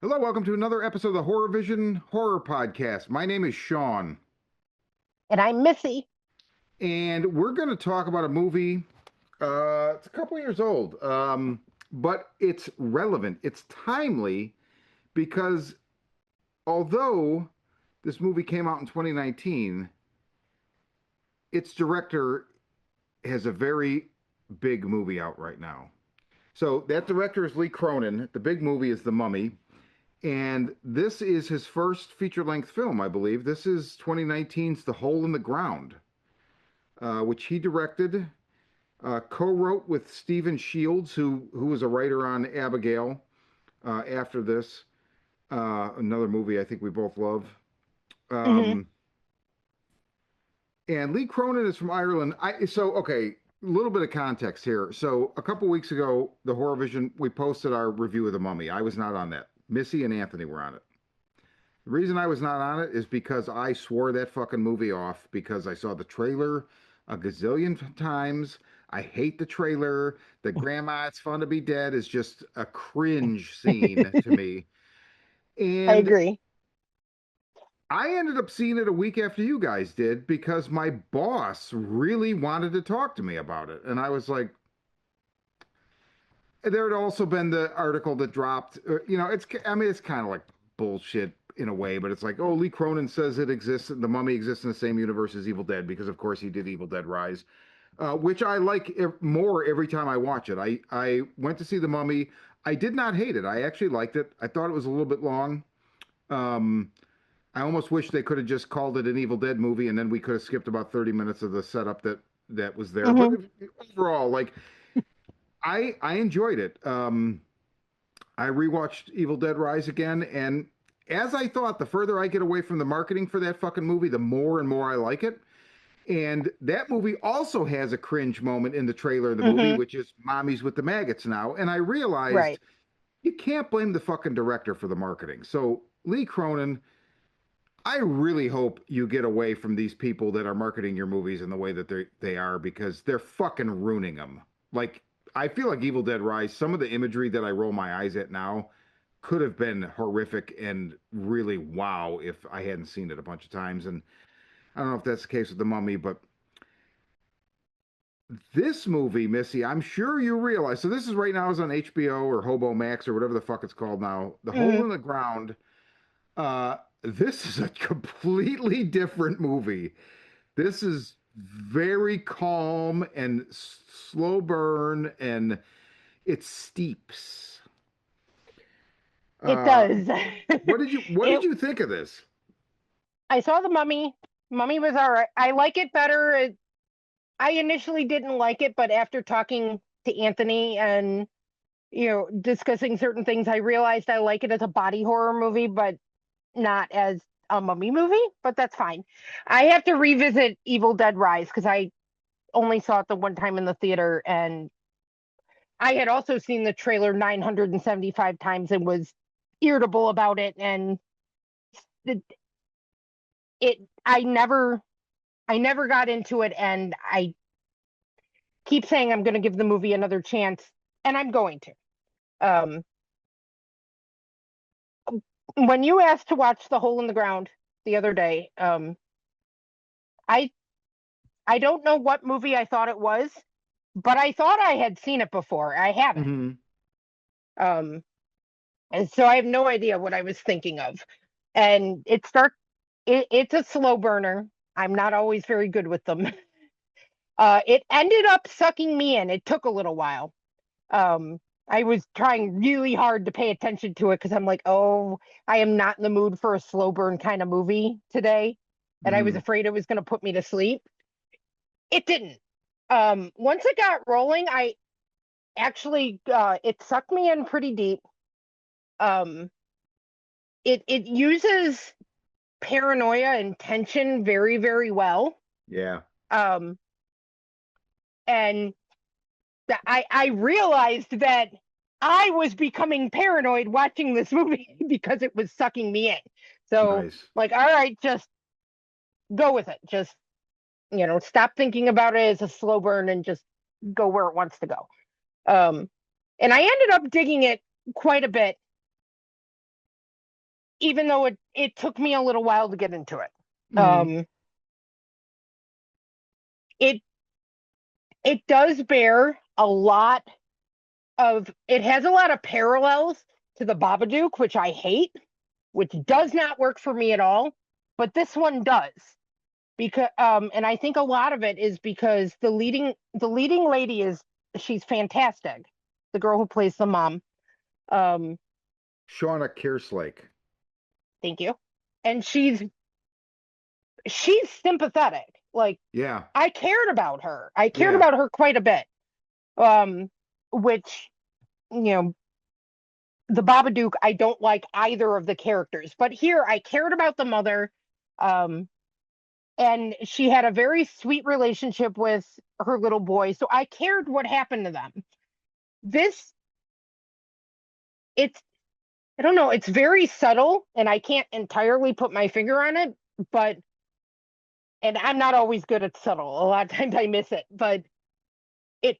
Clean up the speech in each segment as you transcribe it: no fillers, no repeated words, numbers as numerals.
Hello, welcome to another episode of the Horror Vision Horror Podcast. My name is Sean, And I'm Missy. and we're going to talk about a movie. It's a couple years old, but it's relevant. It's timely because although this movie came out in 2019, its director has a very big movie out right now. So that director is Lee Cronin. The big movie is The Mummy. And this is his first feature length film, I believe. This is 2019's The Hole in the Ground, which he directed, co-wrote with Stephen Shields, who was a writer on Abigail after this, another movie I think we both love. Hmm. Um, and Lee Cronin is from Ireland. Okay, a little bit of context here. So a couple weeks ago, the Horror Vision, we posted our review of The Mummy. I was not on that. Missy and Anthony were on it. The reason I was not on it is because I swore that fucking movie off because I saw the trailer a gazillion times. I hate the trailer. The grandma, it's fun to be dead is just a cringe scene to me. I And agree. I ended up seeing it a week after you guys did because my boss really wanted to talk to me about it. And I was like, there had also been the article that dropped, I mean, it's kind of like bullshit in a way, but it's like, oh, Lee Cronin says it exists, the mummy exists in the same universe as Evil Dead because, of course, he did Evil Dead Rise, which I like more every time I watch it. I went to see the mummy. I did not hate it. I actually liked it. I thought it was a little bit long. Um, I almost wish they could have just called it an Evil Dead movie, and then we could have skipped about 30 minutes of the setup that was there. But Hmm. overall, like I enjoyed it. I rewatched Evil Dead Rise again, and as I thought, the further I get away from the marketing for that fucking movie, the more and more I like it. And that movie also has a cringe moment in the trailer of the movie, Hmm. which is Mommy's with the Maggots now. And I realized Right. you can't blame the fucking director for the marketing. So, Lee Cronin, I really hope you get away from these people that are marketing your movies in the way that they are because they're fucking ruining them. Like I feel like Evil Dead Rise, some of the imagery that I roll my eyes at now could have been horrific and really wow if I hadn't seen it a bunch of times. And I don't know if that's the case with The Mummy, but this movie, Missy, I'm sure you realize. So this is right now is on HBO or Hobo Max or whatever the fuck it's called now. The Hole Hmm. in the Ground. Uh, this is a completely different movie. This is very calm and slow burn, and it steeps. It Uh, does. what did It. you think of this? I saw the Mummy. Mummy was all right. I like it better. I initially didn't like it, but after talking to Anthony and discussing certain things, I realized I like it as a body horror movie, but not as a Mummy movie. But that's fine. I have to revisit Evil Dead Rise because I only saw it the one time in the theater, and I had also seen the trailer 975 times and was irritable about it. And it, it I never got into it. And I keep saying I'm going to give the movie another chance, and I'm going to. Um, when you asked to watch The Hole in the Ground the other day, I, I don't know what movie I thought it was, but I thought I had seen it before. I haven't. Mm-hmm. Um, and so I have no idea what I was thinking of. And it's a slow burner. I'm not always very good with them. It ended up sucking me in. It took a little while. Um, I was trying really hard to pay attention to it because I'm like, oh, I am not in the mood for a slow burn kind of movie today. And I was Mm-hmm. afraid it was going to put me to sleep. It didn't. Once it got rolling, I actually it sucked me in pretty deep. Um, it uses paranoia and tension very, very well. Yeah. Um, and I realized that I was becoming paranoid watching this movie because it was sucking me in. So, Nice. like, all right, just go with it. Just, stop thinking about it as a slow burn and just go where it wants to go. Um, and I ended up digging it quite a bit. even though it took me a little while to get into it. Mm. It it does bear a lot it has a lot of parallels to the Babadook, which I hate, which does not work for me at all, but this one does. Because and I think a lot of it is because the leading lady she's fantastic. The girl who plays the mom. Um Shauna Kerslake. thank you. And she's sympathetic. Like Yeah. I cared about her. I cared Yeah. about her quite a bit. Um which you know, the Babadook, I don't like either of the characters, but here I cared about the mother. Um and she had a very sweet relationship with her little boy, so I cared what happened to them. This it's I don't know, it's very subtle and I can't entirely put my finger on it, but and I'm not always good at subtle. A lot of times I miss it, but it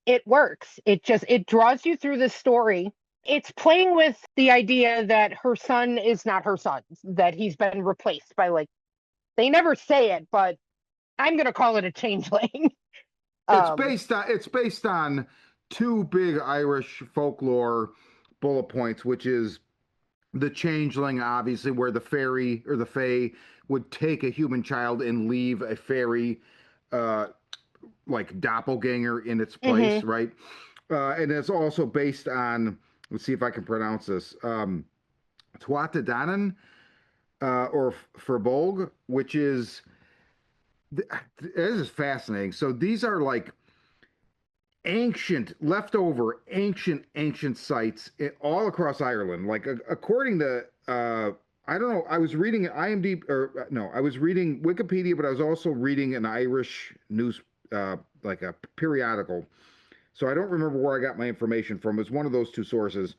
it works. It draws you through the story. It's playing with the idea that her son is not her son, that he's been replaced by, like, they never say it, but I'm gonna call it a changeling. um It's based on two big Irish folklore bullet points, which is the changeling, obviously, where the fairy or the fae would take a human child and leave a fairy uh, like doppelganger in its place, mhm, right? And it's also based on, let's see if I can pronounce this, Tuatha or Firbolg, which is, this is fascinating. So these are like ancient sites all across Ireland. Like according to I don't know, I was reading IMDb or no, I was reading Wikipedia, but I was also reading an Irish news like a periodical. So I don't remember where I got my information from. It's one of those two sources.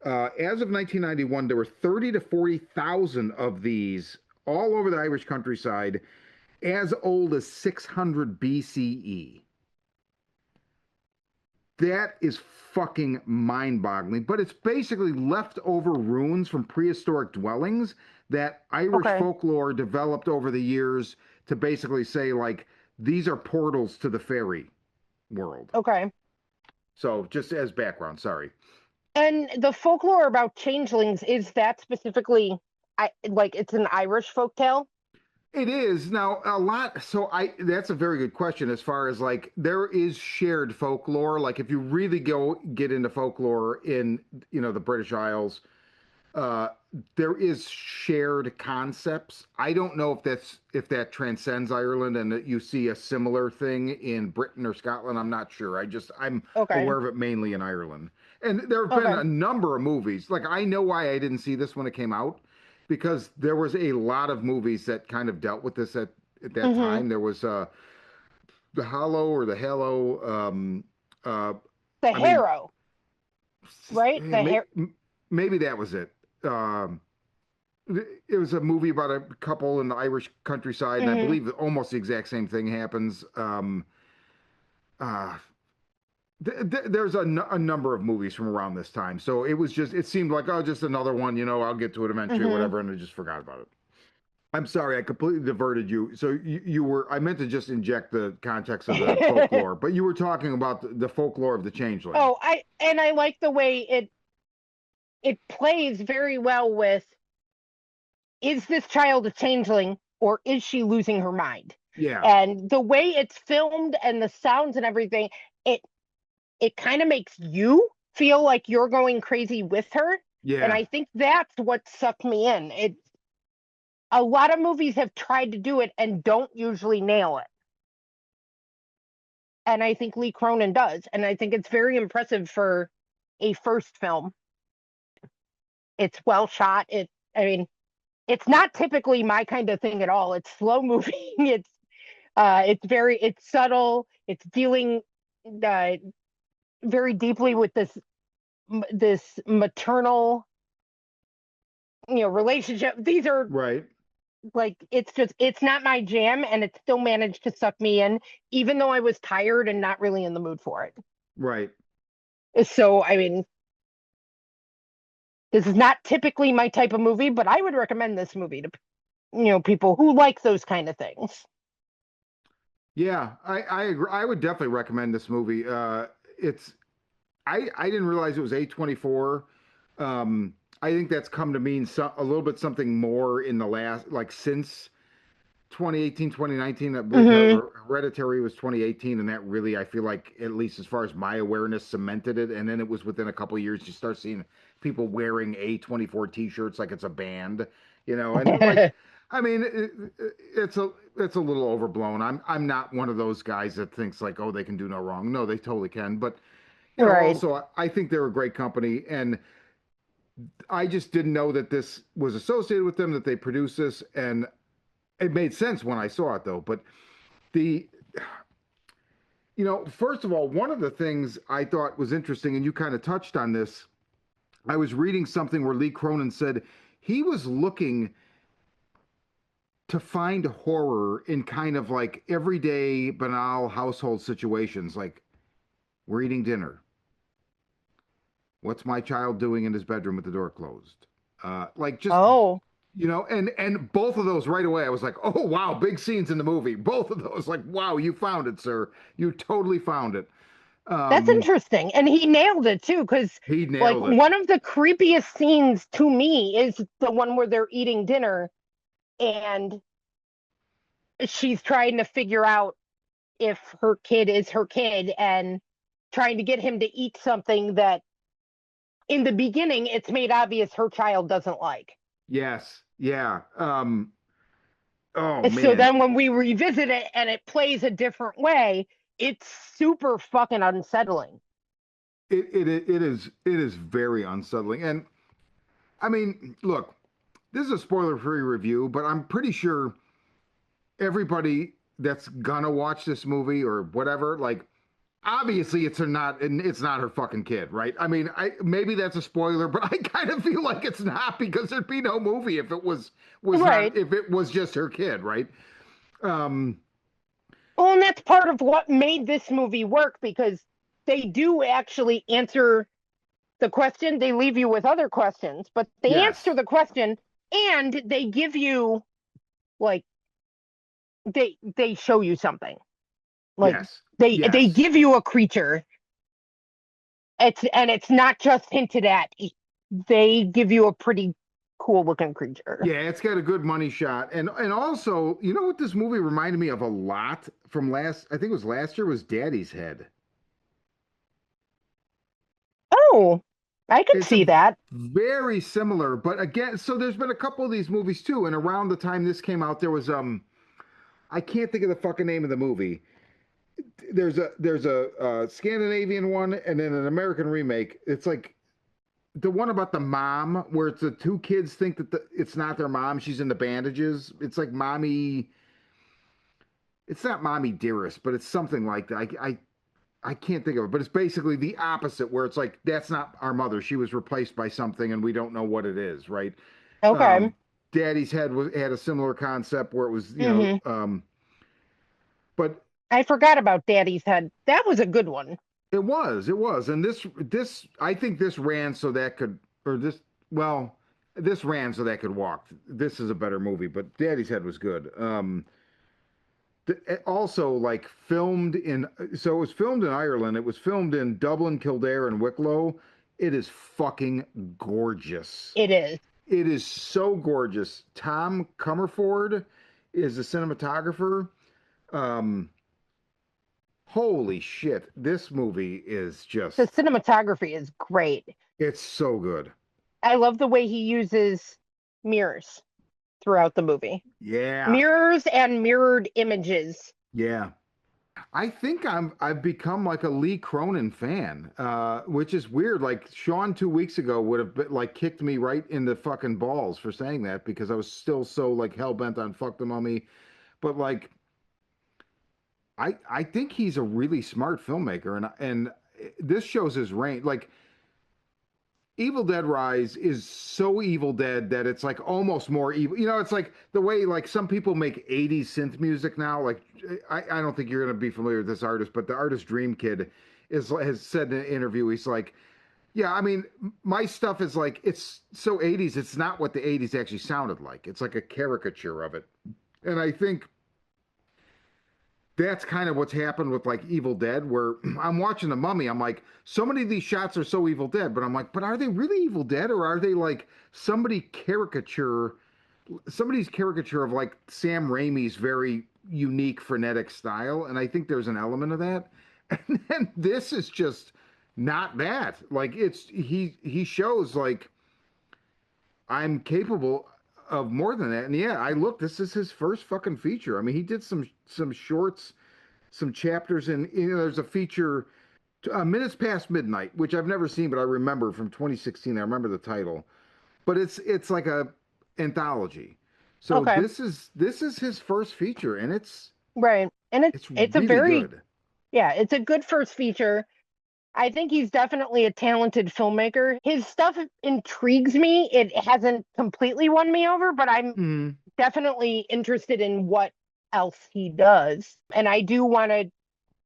As of 1991, there were 30 to 40,000 of these all over the Irish countryside, as old as 600 BCE. That is fucking mind boggling. But it's basically leftover ruins from prehistoric dwellings that Irish okay, folklore developed over the years to basically say, like, these are portals to the fairy world. okay. So, just as background, sorry. And the folklore about changelings, is that specifically, I like, it's an Irish folktale? It is now a lot. So that's a very good question. As far as like there is shared folklore. Like if you really go get into folklore in the British Isles, uh, there is shared concepts. I don't know if that transcends Ireland and that you see a similar thing in Britain or Scotland. I'm not sure. I'm Okay, aware of it mainly in Ireland. And there have been okay. a number of movies. Like I know why I didn't see this when it came out because there was a lot of movies that kind of dealt with this at that Mm-hmm. time. There was the Hollow or the Halo. Uh, The I mean, Harrow, right? maybe that was it. Um, it was a movie about a couple in the Irish countryside, and I Mm-hmm. believe almost the exact same thing happens. Uh, there's a number of movies from around this time, so it seemed like, oh, just another one. I'll get to it eventually or Mm-hmm. whatever, and I just forgot about it. I'm sorry, I completely diverted you. So you were, I meant to just inject the context of the folklore, but you were talking about the folklore of the changeling. Oh, I like the way it plays very well with, is this child a changeling or is she losing her mind? Yeah, And the way it's filmed and the sounds and everything, it it kind of makes you feel like you're going crazy with her. And yeah, I think that's what sucked me in. A lot of movies have tried to do it and don't usually nail it. And I think Lee Cronin does. And I think it's very impressive for a first film. It's well shot. I mean, it's not typically my kind of thing at all. It's slow moving. It's subtle. It's dealing uh, very deeply with this maternal, relationship. These are, right, like, it's not my jam, and it still managed to suck me in, even though I was tired and not really in the mood for it. right. So I mean, This is not typically my type of movie, but I would recommend this movie to people who like those kind of things. Yeah, I agree. I would definitely recommend this movie. It's I didn't realize it was A24. I think that's come to mean a little bit something more in the last, like since 2018, 2019. I believe Hmm. Hereditary was 2018, and that really, I feel like, at least as far as my awareness, cemented it. And then it was within a couple of years, you start seeing people wearing A24 t-shirts like it's a band, and like, I mean, it's a little overblown. I'm not one of those guys that thinks like, oh, they can do no wrong. No, they totally can. But Right. also, I think they're a great company, and I just didn't know that this was associated with them, that they produced this, and it made sense when I saw it though. But the first of all, one of the things I thought was interesting, and you kind of touched on this, I was reading something where Lee Cronin said he was looking to find horror in kind of like everyday banal household situations, like we're eating dinner, what's my child doing in his bedroom with the door closed, like just Oh, and both of those right away I was like, oh wow, big scenes in the movie, both of those, like, wow, you found it, sir, you totally found it. that's um interesting. And he nailed it too, because he like nailed it. one of the creepiest scenes to me is the one where they're eating dinner and she's trying to figure out if her kid is her kid and trying to get him to eat something that in the beginning it's made obvious her child doesn't like. Yes, yeah. Oh So man, then when we revisit it and it plays a different way, it's super fucking unsettling. it is very unsettling. And I mean, look, this is a spoiler-free review, but I'm pretty sure everybody that's gonna watch this movie or whatever, like, obviously it's not her fucking kid, right? I mean, I maybe that's a spoiler, but I kind of feel like it's not, because there'd be no movie if Right. it was just her kid, right? Um, Well, and that's part of what made this movie work because they do actually answer the question. They leave you with other questions, but they answer yes, the question and they give you like they show you something. Like yes, they yes. give you a creature. It's not just hinted at. They give you a pretty cool looking creature. Yeah, it's got a good money shot. And also, you know what this movie reminded me of a lot from I think it was last year, was Daddy's Head. Oh, I could It's a see that. very similar, but again, so there's been a couple of these movies too, and around the time this came out, there was I can't think of the fucking name of the movie. There's a Scandinavian one and then an American remake. It's like the one about the mom where it's the two kids think that it's not their mom. She's in the bandages. It's like mommy. It's not mommy dearest, but it's something like that. I can't think of it, but it's basically the opposite, where it's like that's not our mother. She was replaced by something, and we don't know what it is, right? Okay. Um, Daddy's Head had a similar concept where it was, Hmm. but I forgot about Daddy's Head. That was a good one. it was, and this I think this ran so that could or this well this ran so that could walk. This is a better movie, but Daddy's Head was good. Also, like, filmed in, so it was filmed in Ireland, it was filmed in Dublin, Kildare, and Wicklow. It is fucking gorgeous. It is. It is so gorgeous. Tom Comerford is the cinematographer. um Holy shit, this movie is The just, cinematography is great. it's so good. I love the way he uses mirrors throughout the movie. Yeah, Mirrors and mirrored images. yeah. I think I've become like a Lee Cronin fan, which is weird. Like, Sean 2 weeks ago would have been, like, kicked me right in the fucking balls for saying that, because I was still so like hell bent on fuck the mummy. But like, I think he's a really smart filmmaker, and this shows his range. Like, Evil Dead Rise is so Evil Dead that it's like almost more evil. It's like the way, like, some people make 80s synth music now. Like, I don't think you're gonna be familiar with this artist, but the artist Dream Kid has said in an interview, he's like, Yeah, I mean, my stuff is like it's so 80s. It's not what the 80s actually sounded like. It's like a caricature of it. And I think that's kind of what's happened with like Evil Dead, where I'm watching The Mummy. I'm like, so many of these shots are so Evil Dead, but I'm like, but are they really Evil Dead, or are they like somebody's caricature of like Sam Raimi's very unique frenetic style? And I think there's an element of that. And then this is just not that. Like he shows like I'm capable of more than that. And yeah, I look, this is his first fucking feature. I mean, he did some shorts, some chapters in, there's a feature, Minutes Past Midnight, which I've never seen, but I remember from 2016. I remember the title. But it's like a anthology. So Okay, this is his first feature, and right. And it's it's a really very, good. yeah, it's a good first feature. I think he's definitely a talented filmmaker. His stuff intrigues me. It hasn't completely won me over, but I'm Mm, definitely interested in what else he does. And I do want to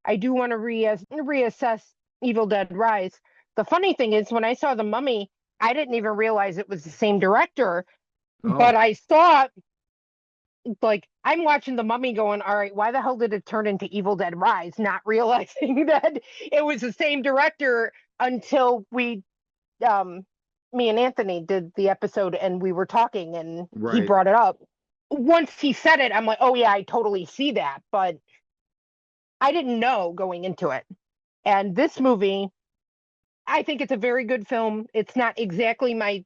reassess Evil Dead Rise. The funny thing is, when I saw The Mummy, I didn't even realize it was the same director, but oh, I thought, like, I'm watching The Mummy going, all right, why the hell did it turn into Evil Dead Rise? Not realizing that it was the same director until um, me and Anthony did the episode and we were talking and he right. brought it up. Once he said it, I'm like, oh yeah, I totally see that, but I didn't know going into it. And this movie, I think it's a very good film. It's not exactly my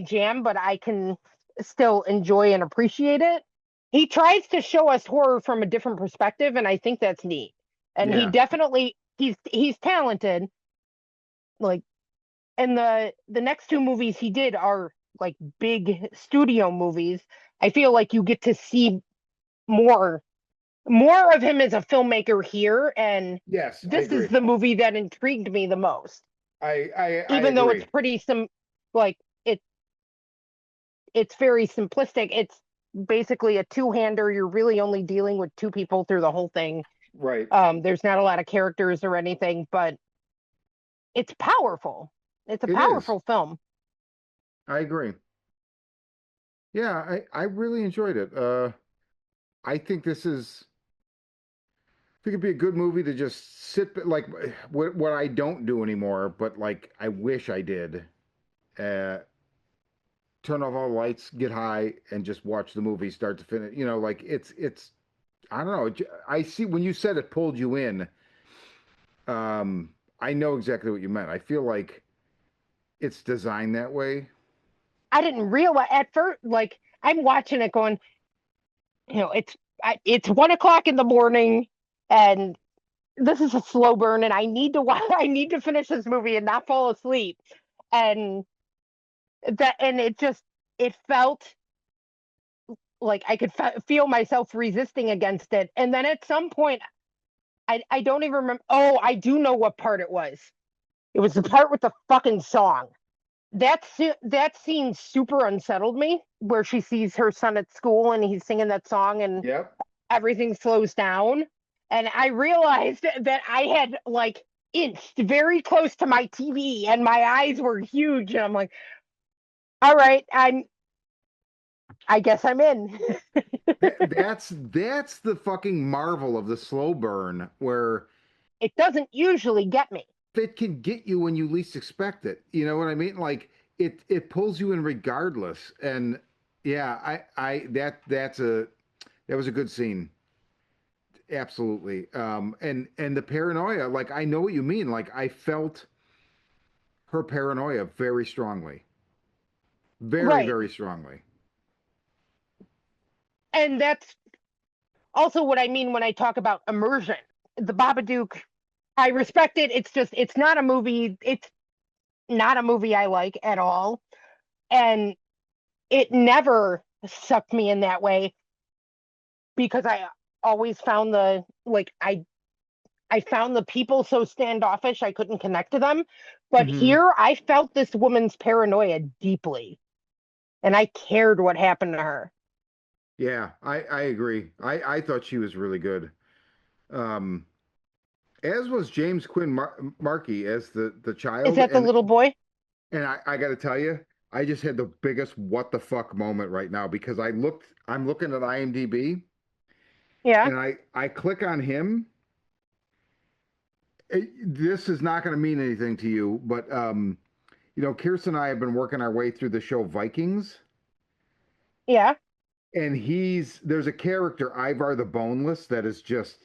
jam, but I can still enjoy and appreciate it. He tries to show us horror from a different perspective, and I think that's neat. And he Yeah. definitely he's talented. Like, and the next two movies he did are like big studio movies. I feel like you get to see more more of him as a filmmaker here, and Yes, I this is agree. the movie that intrigued me the most. I Even though it's agree. pretty like it it's very simplistic. It's basically a two-hander. You're really only dealing with two people through the whole thing. Right. There's not a lot of characters or anything, but it's powerful. It's a It is. powerful film. I agree. Yeah, I really enjoyed it. I think I think it'd be a good movie to just like what I don't do anymore, but like I wish I did. Uh, Turn off all the lights, get high, and just watch the movie start to finish. Like it's I don't know. I see when you said it pulled you in. I know exactly what you meant. I feel like it's designed that way. I didn't realize at first, like I'm watching it going, it's 1 o'clock in the morning, and this is a slow burn, and I need to watch, I need to finish this movie and not fall asleep, and it felt like I could feel myself resisting against it, and then at some point, I don't even remember. Oh, I do know what part it was. It was the part with the fucking song. That scene super unsettled me, where she sees her son at school and he's singing that song and Yep. everything slows down. And I realized that I had like inched very close to my TV and my eyes were huge. And I'm like, all right, I guess I'm in. That's the fucking marvel of the slow burn, where It doesn't usually get me. it can get you when you least expect it. You know what I mean? Like it pulls you in regardless. And yeah, I that was a good scene. Absolutely. And the paranoia, like I know what you mean. Like I felt her paranoia very strongly. Very, Right. very strongly. And that's also what I mean when I talk about immersion. The Babadook, I respect it. It's just it's not a movie. It's not a movie I like at all. And it never sucked me in that way because I always found I found the people so standoffish I couldn't connect to them. But Hmm. here I felt this woman's paranoia deeply and I cared what happened to her. Yeah, I agree. I thought she was really good. Um as was James Quinn Markey as the Is child, that the little boy? and I got to tell you, I just had the biggest what the fuck moment right now because I'm looking at IMDb, Yeah, and I click on him. This is not going to mean anything to you, but Kirsten and I have been working our way through the show Vikings, yeah. and there's a character Ivar the Boneless that is just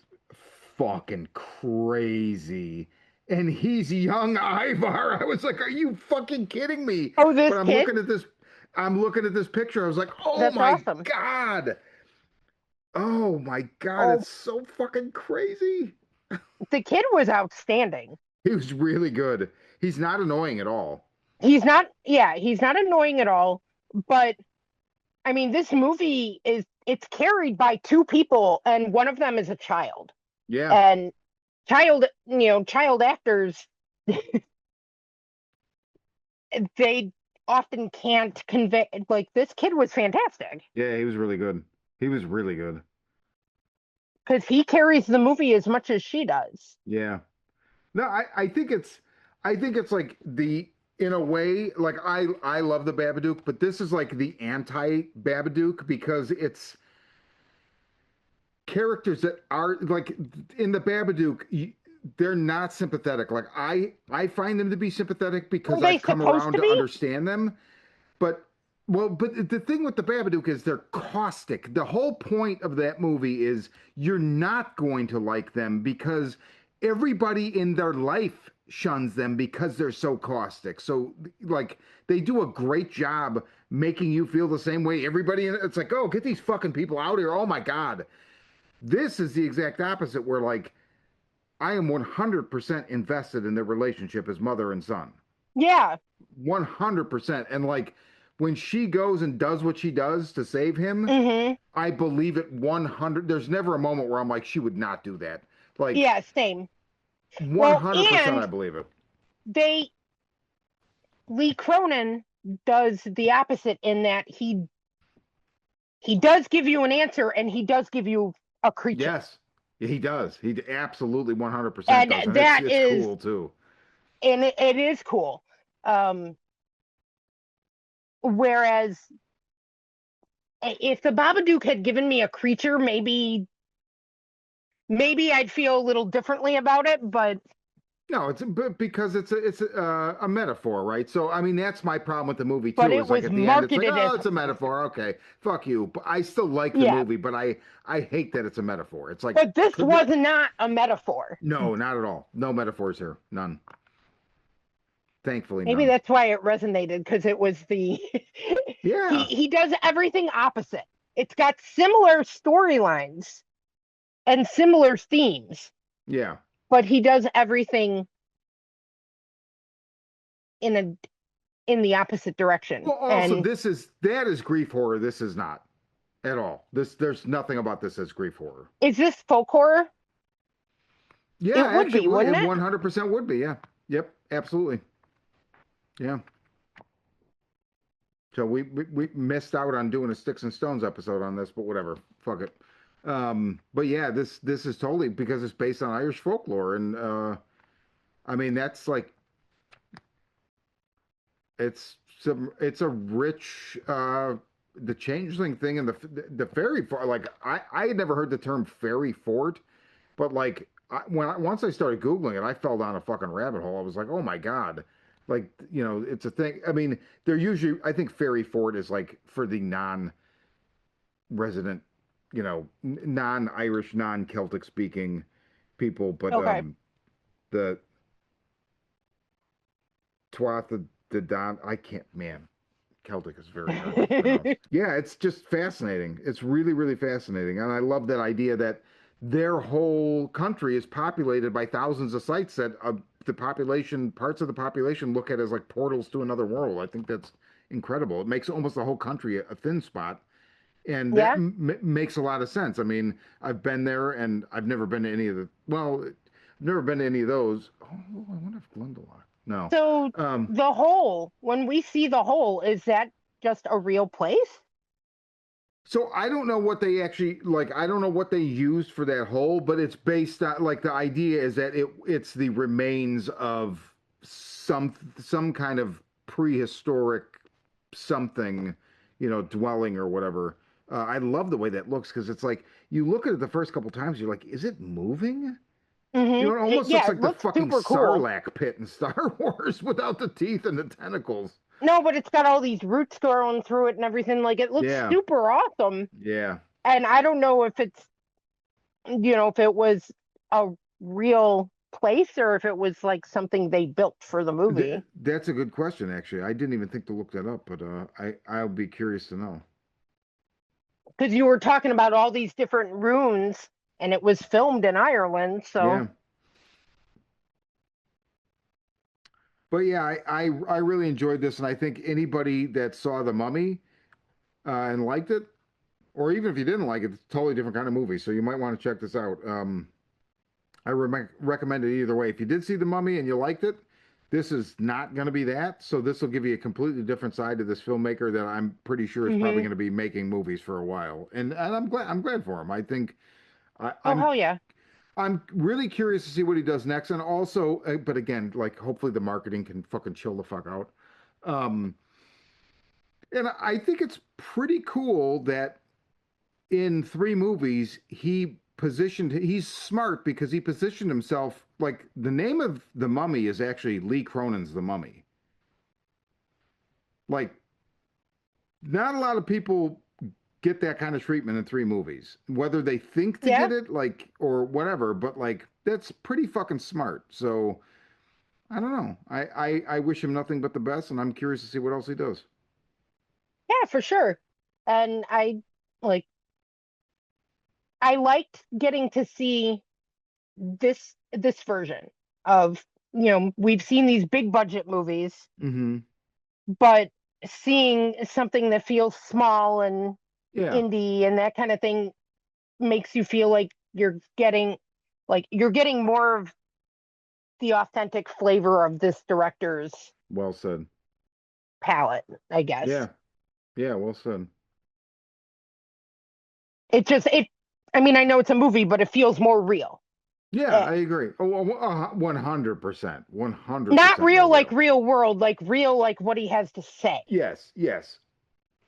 fucking crazy. And he's young Ivar. I was like, are you fucking kidding me? Oh, But this kid? I'm looking at this picture. I was like, oh That's my awesome. God. Oh my God. Oh, It's so fucking crazy. the kid was outstanding. He was really good. He's not annoying at all. He's not annoying at all, but I mean, this movie it's carried by two people, and one of them is a child. Yeah. And child actors, they often can't convey. Like, this kid was fantastic Yeah, he was really good. He was really good. because he carries the movie as much as she does. Yeah. No, I think it's like in a way, like I love the Babadook, but this is like the anti Babadook because it's characters that are like in the Babadook, they're not sympathetic. Like I find them to be sympathetic Are because they I've come supposed around to to be? understand them. But but the thing with the Babadook is they're caustic. The whole point of that movie is you're not going to like them because everybody in their life shuns them because they're so caustic. So like they do a great job making you feel the same way. Everybody it's like, "Oh, get these fucking people out here. Oh my God." This is the exact opposite where like I am 100% invested in their relationship as mother and son. Yeah. 100%. And like when she goes and does what she does to save him, Mm-hmm. I believe it 100. There's never a moment where I'm like, she would not do that. Like Yeah, same. Well, 100%, I and believe it. they Lee Cronin does the opposite in that he does give you an answer and he does give you a creature. Yes, he does. He absolutely 100% And does. And that it's is cool too. and it is cool. Um, whereas if the Babadook had given me a creature, maybe I'd feel a little differently about it, but No, it's because it's a metaphor, right? So I mean that's my problem with the movie too. it Is like was at the end, it's like, marketed oh, as it's a metaphor. Okay, fuck you. But I still like the yeah, movie, but I hate that it's a metaphor. It's like but this could be was not a metaphor. no, not at all. No metaphors here. None. Thankfully, Maybe none. that's why it resonated because it was the Yeah, he does everything opposite. It's got similar storylines and similar themes, yeah. but he does everything in a in the opposite direction. Well, also And that is grief horror. This is not at all. There's nothing about this as grief horror. is this folk horror? Yeah, It would actually, be, it wouldn't it? 100% would be. Yeah. Yep. Absolutely. Yeah. So we missed out on doing a Sticks and Stones episode on this, but whatever. Fuck it. But yeah, this is totally because it's based on Irish folklore, and I mean that's like it's a rich the changeling thing and the fairy fort. Like I had never heard the term fairy fort, but like once I started googling it, I fell down a fucking rabbit hole. I was like, oh my God. Like, it's a thing. I mean, they're usually, I think fairy fort is like for the non-resident, non-Irish, non-Celtic speaking people, but Okay. the Tuatha De Don, I can't, man, Celtic is very hard to pronounce. Yeah, it's just fascinating. It's really, really fascinating. And I love that idea that their whole country is populated by thousands of sites that parts of the population look at as like portals to another world. I think that's incredible. It makes almost the whole country a thin spot. And that Yeah. makes a lot of sense. I mean, I've been there and I've never been to any of I've never been to any of those. Oh, I wonder if Glendalough. No. So Um, the hole, when we see the hole, is that just a real place? So I don't know what they actually like. I don't know what they used for that hole, but it's based on like the idea is that it's the remains of some kind of prehistoric something, dwelling or whatever. I love the way that looks because it's like you look at it the first couple times, you're like, is it moving? Mm-hmm. It almost looks Yeah, it like the looks fucking super cool. Sarlacc pit in Star Wars without the teeth and the tentacles. No, but it's got all these roots growing through it and everything. Like it looks Yeah, super awesome. yeah. And I don't know if it's, if it was a real place or if it was like something they built for the movie. That's a good question, actually. I didn't even think to look that up, but I'll be curious to know. Because you were talking about all these different runes and it was filmed in Ireland. So, Yeah, but yeah, I really enjoyed this, and I think anybody that saw The Mummy and liked it, or even if you didn't like it, it's a totally different kind of movie. So you might want to check this out. I recommend it either way. If you did see The Mummy and you liked it, this is not going to be that. So this will give you a completely different side to this filmmaker that I'm pretty sure is probably hmm. going to be making movies for a while. And I'm glad for him. I think I, Oh, I'm hell yeah. I'm really curious to see what he does next. And also, but again, like hopefully the marketing can fucking chill the fuck out. Um, and I think it's pretty cool that in three movies he's smart because he positioned himself like the name of the mummy is actually Lee Cronin's The Mummy. Like not a lot of people get that kind of treatment in three movies, whether they think to Yeah. get it like or whatever, but like that's pretty fucking smart. So I don't know. I wish him nothing but the best, and I'm curious to see what else he does. Yeah, for sure. And like, I liked getting to see this version of, we've seen these big budget movies, Mm-hmm. but seeing something that feels small and Yeah. indie and that kind of thing makes you feel like you're getting more of the authentic flavor of this director's Well said. palette, I guess. Yeah. Yeah. Well said. It just it I mean, I know it's a movie, but it feels more real. Yeah, Eh, I agree. Oh, 100%, Not 100% more real like real. real world, like real like what he has to say. Yes, yes,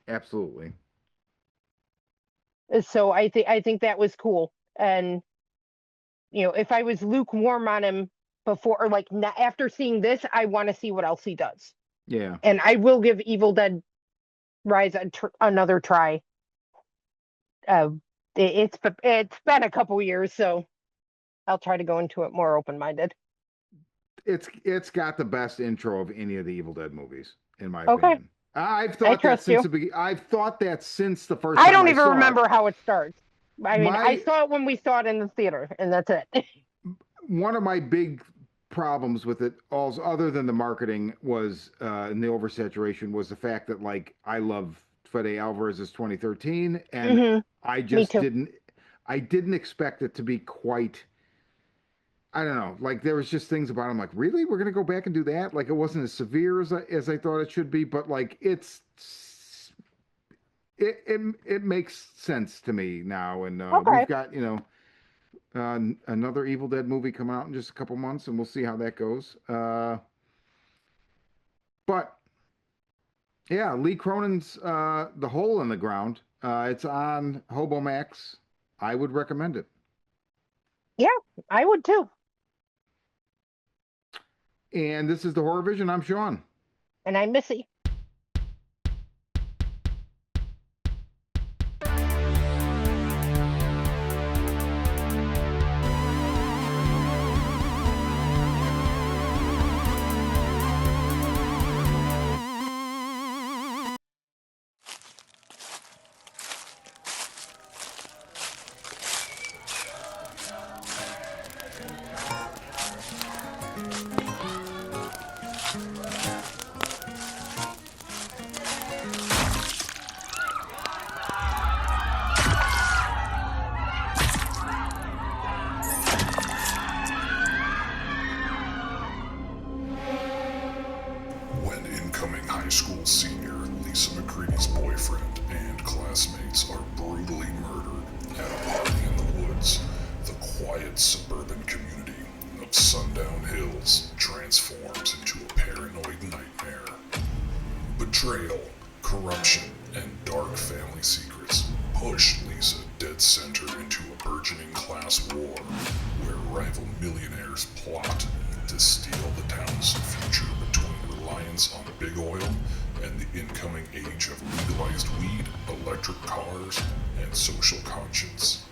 absolutely. So I think that was cool. And if I was lukewarm on him before or like after seeing this, I want to see what else he does. Yeah, And I will give Evil Dead Rise another try. Uh, it's been a couple years, so I'll try to go into it more open minded. it's got the best intro of any of the Evil Dead movies, in my Okay, opinion. I've I thought that trust since you. the beginning. I've thought that since the first I time don't I even saw it. remember how it starts. I mean, I My saw it when we saw it in the theater, and that's it. one of my big problems with it, also other than the marketing, was and the oversaturation, was the fact that like I love Fede Alvarez's 2013, and Hmm. I Me just too. didn't expect it to be quite. I don't know. Like there was just things about him. Like, really, we're gonna go back and do that? Like it wasn't as severe as I thought it should be, but like it makes sense to me now. And we've Okay. got another Evil Dead movie coming out in just a couple months, and we'll see how that goes. But yeah, Lee Cronin's The Hole in the Ground. It's on Hobo Max. I would recommend it. Yeah, I would too. And this is the Horror Vision. I'm Sean. And I'm Missy. Creedy's boyfriend and classmates are brutally murdered at a party in the woods, the quiet suburban community of Sundown Hills transforms into a paranoid nightmare. Betrayal, corruption, and dark family secrets push Lisa dead center into a burgeoning class war where rival millionaires plot to steal the town's future between reliance on big oil and the incoming age of legalized weed, electric cars, and social conscience.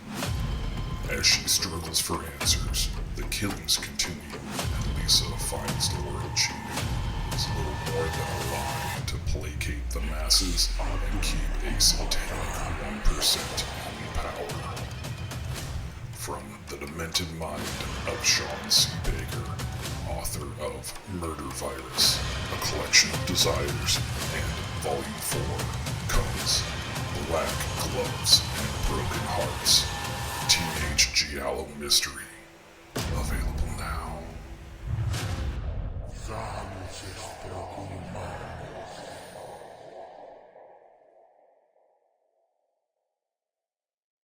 As she struggles for answers, the killings continue, and Lisa finds the world she knew is little more than a lie to placate the masses and keep a satanic 1% in power. From the demented mind of Sean C. Baker, author of Murder Virus, a collection of desires, and Volume 4 comes Black Gloves and Broken Hearts, Teenage Giallo Mystery, available